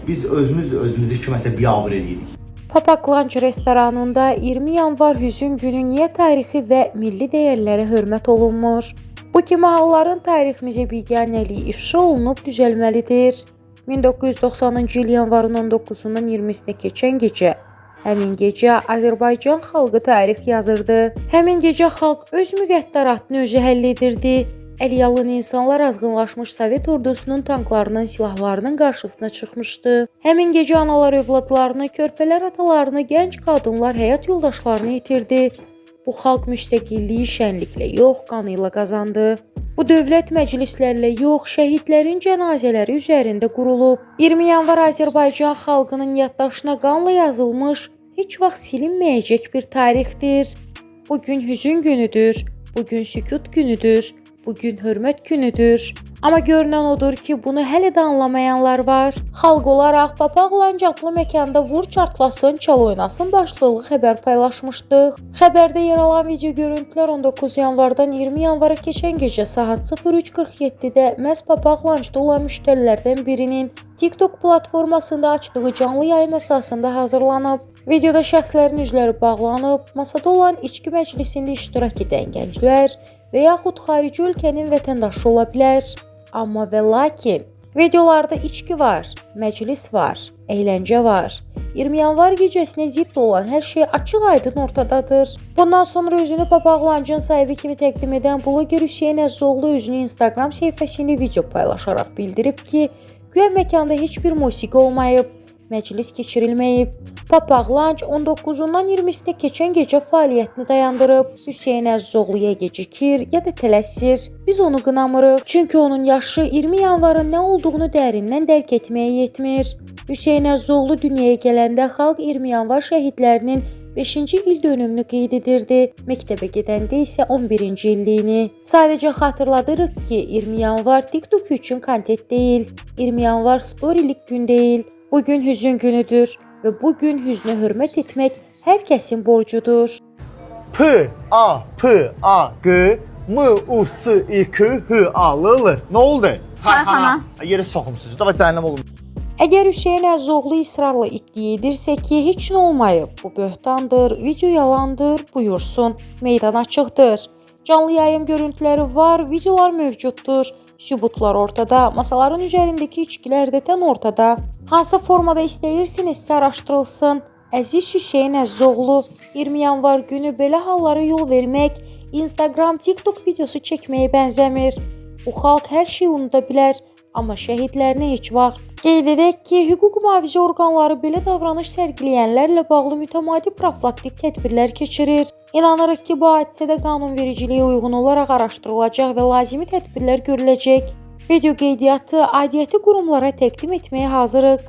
Biz özümüzü kiməsə biabır edirik. Papaq Lunch restoranında 20 yanvar Hüzün günü niyə tarixi və milli dəyərlərə hörmət olunmur? Bu kimi halların tariximizə biganəliyi ifşa olunub düzəlməlidir. 1990-cı il yanvarın 19-dan 20-sinə keçən gecə. Həmin gecə Azərbaycan xalqı tarix yazırdı. Həmin gecə xalq öz müqəddəratını özü həll edirdi. Əliyalın insanlar azğınlaşmış Sovet ordusunun tanklarının, silahlarının qarşısına çıxmışdı. Həmin gecə analar övladlarını, körpələr atalarını, gənc qadınlar həyat yoldaşlarını itirdi. Bu xalq müstəqilliyi şənliklə yox, qanı ilə qazandı. Bu dövlət məclislərlə yox, şəhidlərin cənazələri üzərində qurulub. 20 yanvar Azərbaycan xalqının yaddaşına qanla yazılmış, heç vaxt silinməyəcək bir tarixdir. Bugün hüzün günüdür, bugün sükut günüdür. Bugün hörmət günüdür. Amma görünən odur ki, bunu hələ də anlamayanlar var. Xalq olaraq Papaq Lunch adlı məkanda vur çartlasın, çal oynasın başlıqlı xəbər paylaşmışdıq. Xəbərdə yer alan video görüntülər 19 yanvardan 20 yanvara keçən gecə saat 03:47-də məhz Papaq Lunchda olan müştərilərdən birinin TikTok platformasında açdığı canlı yayım əsasında hazırlanıb. Videoda şəxslərin üzləri bağlanıb, masada olan içki məclisində iştirak edən gənclər və yaxud xarici ölkənin vətəndaşı ola bilər. Amma və lakin videolarda içki var, məclis var, əyləncə var. 20 yanvar gecəsinə zidd olan hər şey açıq-aydın ortadadır. Bundan sonra özünü Papaq Lunch'ın sahibi kimi təqdim edən bloger Hüseyn Əzzoğlu özünü Instagram səhifəsində video paylaşaraq bildirib ki, güya məkanda heç bir musiqi olmayıb, məclis keçirilməyib. Papaq Lunch 19-dan 20-sinə keçən gecə fəaliyyətini dayandırıb. Hüseyn Əzzoğlu ya gecikir, ya da tələsir. Biz onu qınamırıq. Çünki onun yaşı 20 yanvarın nə olduğunu dərindən dərk etməyə yetmir. Hüseyn Əzzoğlu dünyaya gələndə xalq 20 yanvar şəhidlərinin 5-ci il dönümünü qeyd edirdi. Məktəbə gedəndə isə 11-ci illiyini. Sadəcə xatırladırıq ki, 20 yanvar TikTok üçün kontent deyil. 20 yanvar storylik gün deyil. Bugün hüzün günüdür və bugün hüznə hörmət etmək hər kəsin borcudur. P-A-P-A-G-M-U-S-İ-K-H-A-L-L. Nə oldu? Çayxana. Yeri soxumsunuz. Dava cəhənnəm olun. Əgər Hüseyn Əzzoğlu israrla iddia edirsə ki, heç nə olmayıb, bu böhtandır, video yalandır, buyursun, meydan açıqdır. Canlı yayım görüntüləri var, videolar mövcuddur. Sübutlar ortada, masaların üzərindəki içkilər də tən ortada. Hansı formada istəyirsinizsə araşdırılsın. Əziz Hüseyn Əzzoğlu, 20 yanvar günü belə hallara yol vermək, Instagram, TikTok videosu çəkməyə bənzəmir. Bu xalq hər şeyi unuda bilər, amma şəhidlərinə heç vaxt. Qeyd edək ki, hüquq mühafizə orqanları belə davranış sərgiləyənlərlə bağlı mütəmadi profilaktik tədbirlər keçirir. İnanırıq ki, bu hadisədə qanunvericiliyə uyğun olaraq araşdırılacaq və lazımi tədbirlər görüləcək. Video qeydiyyatı aidiyyəti qurumlara təqdim etməyə hazırıq.